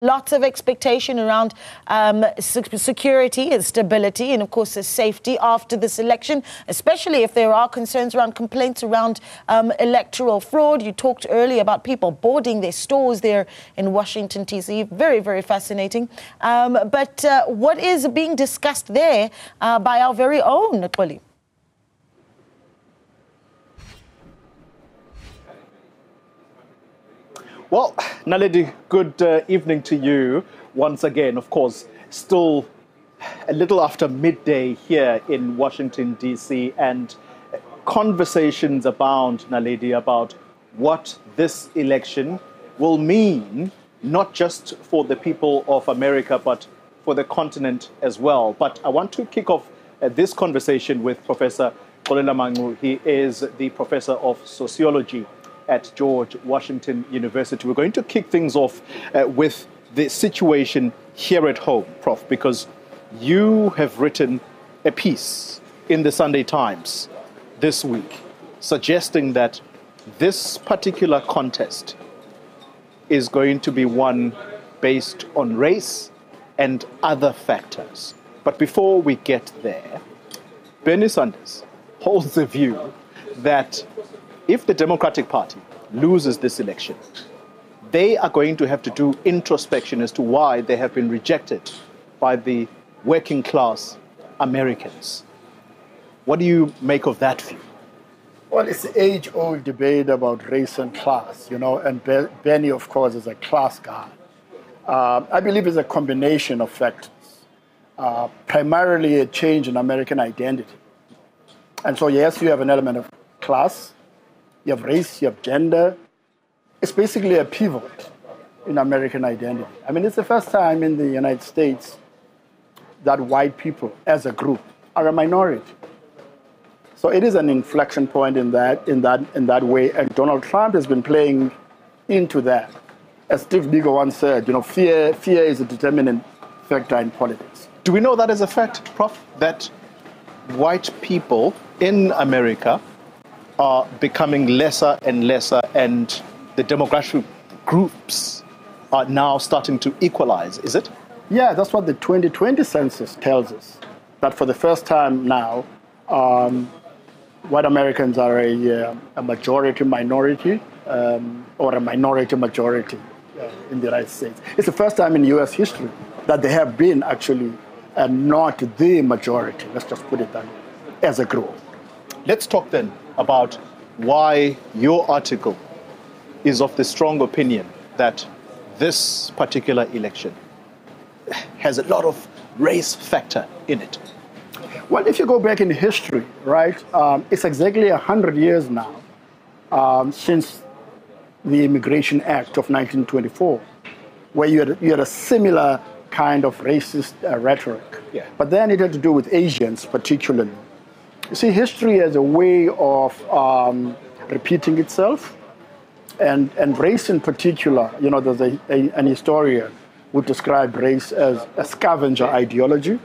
Lots of expectation around security and stability and, of course, the safety after this election, especially if there are concerns around complaints around electoral fraud. You talked earlier about people boarding their stores there in Washington, D.C. Very, very fascinating. But what is being discussed there by our very own Xolela? Well, Naledi, good evening to you once again. Of course, still a little after midday here in Washington, D.C., and conversations abound, Naledi, about what this election will mean, not just for the people of America, but for the continent as well. But I want to kick off this conversation with Professor Xolela Mangcu. He is the professor of sociology at George Washington University. We're going to kick things off with the situation here at home, Prof, because you have written a piece in the Sunday Times this week suggesting that this particular contest is going to be one based on race and other factors. But before we get there, Bernie Sanders holds the view that if the Democratic Party loses this election, they are going to have to do introspection as to why they have been rejected by the working class Americans. What do you make of that view? Well, it's the age-old debate about race and class, and Bernie, of course, is a class guy. I believe it's a combination of factors, primarily a change in American identity. And so, yes, you have an element of class, you have race, you have gender. It's basically a pivot in American identity. I mean, it's the first time in the United States that white people, as a group, are a minority. So it is an inflection point in that way, and Donald Trump has been playing into that. As Steve Biko once said, fear is a determinant factor in politics. Do we know that as a fact, Prof, that white people in America are becoming lesser and lesser, and the demographic groups are now starting to equalize, is it? Yeah, that's what the 2020 census tells us, that for the first time now, white Americans are a majority-minority or a minority-majority in the United States. It's the first time in U.S. history that they have been actually not the majority, let's just put it that way, as a group. Let's talk then about why your article is of the strong opinion that this particular election has a lot of race factor in it. Well, if you go back in history, right, it's exactly 100 years now since the Immigration Act of 1924, where you had a similar kind of racist rhetoric. Yeah. But then it had to do with Asians particularly. You see, history has a way of repeating itself, and race in particular, there's an historian who described race as a scavenger ideology.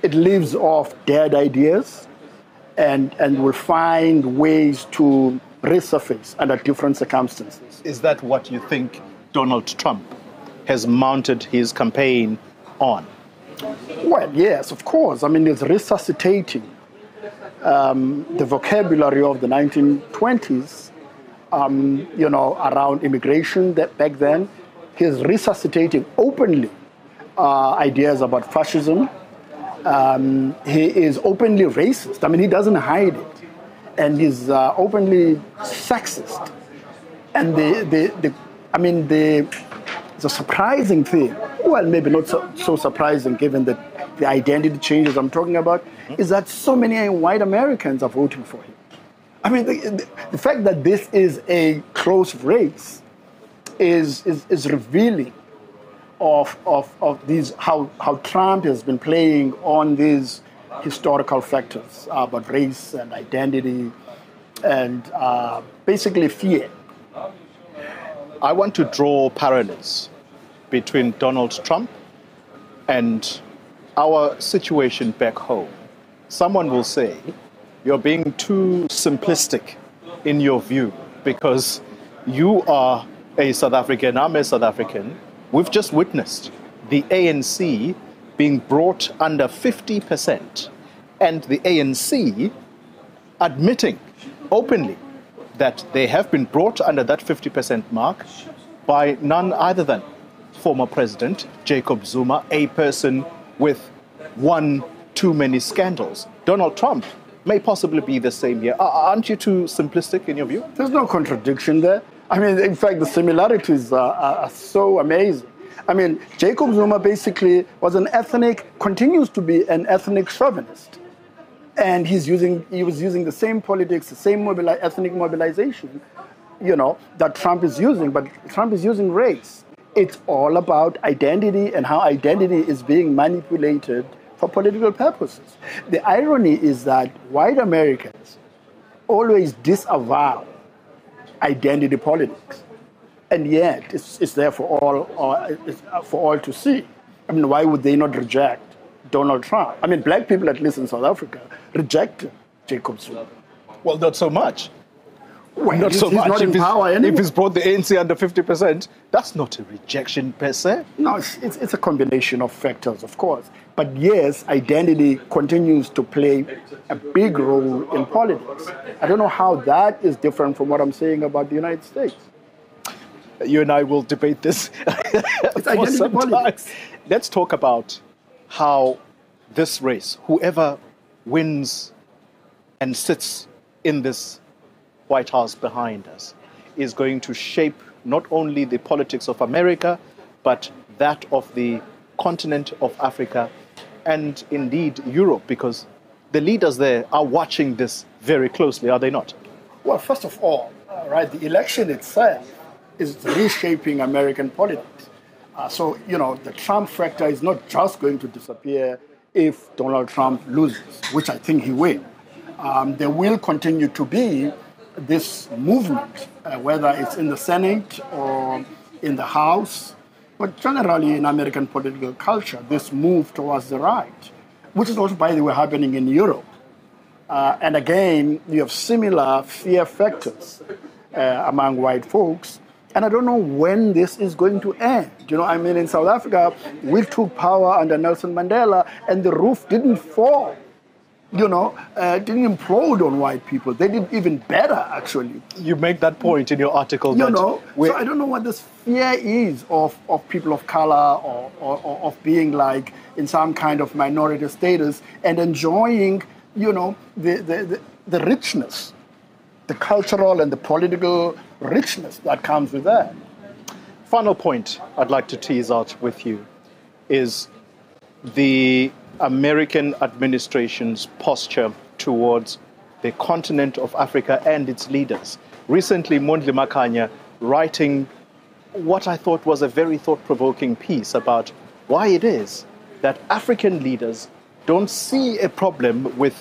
It lives off dead ideas and will find ways to resurface under different circumstances. Is that what you think Donald Trump has mounted his campaign on? Well, yes, of course. I mean, it's resuscitating the vocabulary of the 1920s, around immigration back then. He's resuscitating openly ideas about fascism. He is openly racist. I mean, he doesn't hide it. And he's openly sexist. And the surprising thing, well, maybe not so surprising given the identity changes I'm talking about, is that so many white Americans are voting for him. I mean, the fact that this is a close race is revealing of these how Trump has been playing on these historical factors about race and identity and basically fear. I want to draw parallels between Donald Trump and our situation back home. Someone will say, you're being too simplistic in your view because you are a South African, I'm a South African, we've just witnessed the ANC being brought under 50%, and the ANC admitting openly that they have been brought under that 50% mark by none other than former President Jacob Zuma, a person with one too many scandals. Donald Trump may possibly be the same here. Aren't you too simplistic in your view? There's no contradiction there. I mean, in fact, the similarities are so amazing. I mean, Jacob Zuma basically continues to be an ethnic chauvinist. And he was using the same politics, the same ethnic mobilization, that Trump is using, but Trump is using race. It's all about identity and how identity is being manipulated for political purposes. The irony is that white Americans always disavow identity politics, and yet it's there for all to see. I mean, why would they not reject Donald Trump? I mean, black people, at least in South Africa, reject Jacob Zuma. Well, not so much. Well, not so much. Not in power anymore. If he's brought the ANC under 50%, that's not a rejection per se. No, it's a combination of factors, of course. But yes, identity continues to play a big role in politics. I don't know how that is different from what I'm saying about the United States. You and I will debate this for some time. Let's talk about how this race, whoever wins and sits in this White House behind us, is going to shape not only the politics of America, but that of the continent of Africa and indeed Europe, because the leaders there are watching this very closely, are they not? Well, first of all, the election itself is reshaping American politics. So, the Trump factor is not just going to disappear if Donald Trump loses, which I think he will. There will continue to be this movement, whether it's in the Senate or in the House, but generally in American political culture, this move towards the right, which is also, by the way, happening in Europe. And again, you have similar fear factors among white folks. And I don't know when this is going to end. In South Africa, we took power under Nelson Mandela, and the roof didn't fall. Didn't implode on white people. They did even better, actually. You make that point in your article. So I don't know what this fear is of people of color or of being like in some kind of minority status and enjoying, the richness, the cultural and the political richness that comes with that. Final point I'd like to tease out with you is the American administration's posture towards the continent of Africa and its leaders. Recently, Mondli Makhanya writing what I thought was a very thought-provoking piece about why it is that African leaders don't see a problem with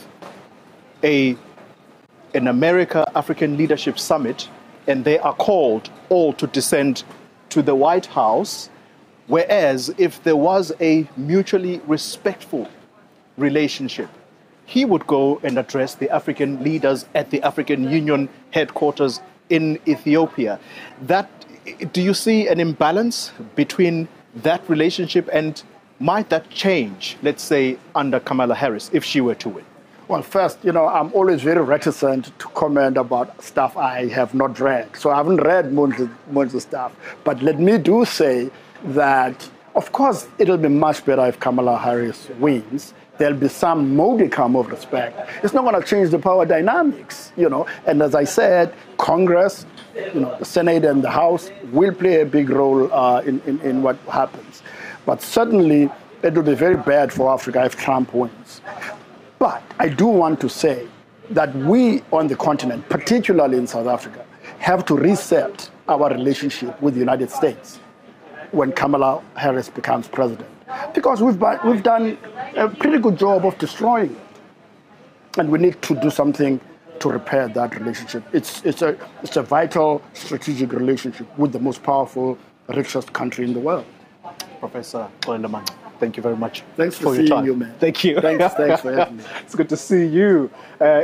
an America-African Leadership Summit, and they are called all to descend to the White House. Whereas if there was a mutually respectful relationship, he would go and address the African leaders at the African Union headquarters in Ethiopia. Do you see an imbalance between that relationship, and might that change, let's say, under Kamala Harris, if she were to win? Well, first, I'm always very reticent to comment about stuff I have not read. So I haven't read Mondli's stuff. But let me do say that, of course, it'll be much better if Kamala Harris wins. There'll be some modicum of respect. It's not going to change the power dynamics, And as I said, Congress, the Senate and the House will play a big role in what happens. But certainly, it will be very bad for Africa if Trump wins. But I do want to say that we on the continent, particularly in South Africa, have to reset our relationship with the United States when Kamala Harris becomes president. Because we've done a pretty good job of destroying it. And we need to do something to repair that relationship. It's a vital strategic relationship with the most powerful, richest country in the world. Professor Xolela Mangcu, thank you very much. Thanks for seeing you, man. Thank you. Thanks for having me. It's good to see you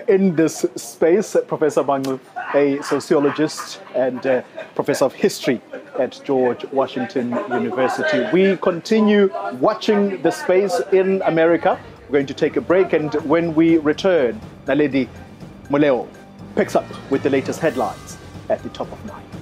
in this space. Professor Mangcu, a sociologist and professor of history at George Washington University. We continue watching the space in America. We're going to take a break, and when we return, Naledi Moleo picks up with the latest headlines at the top of 9.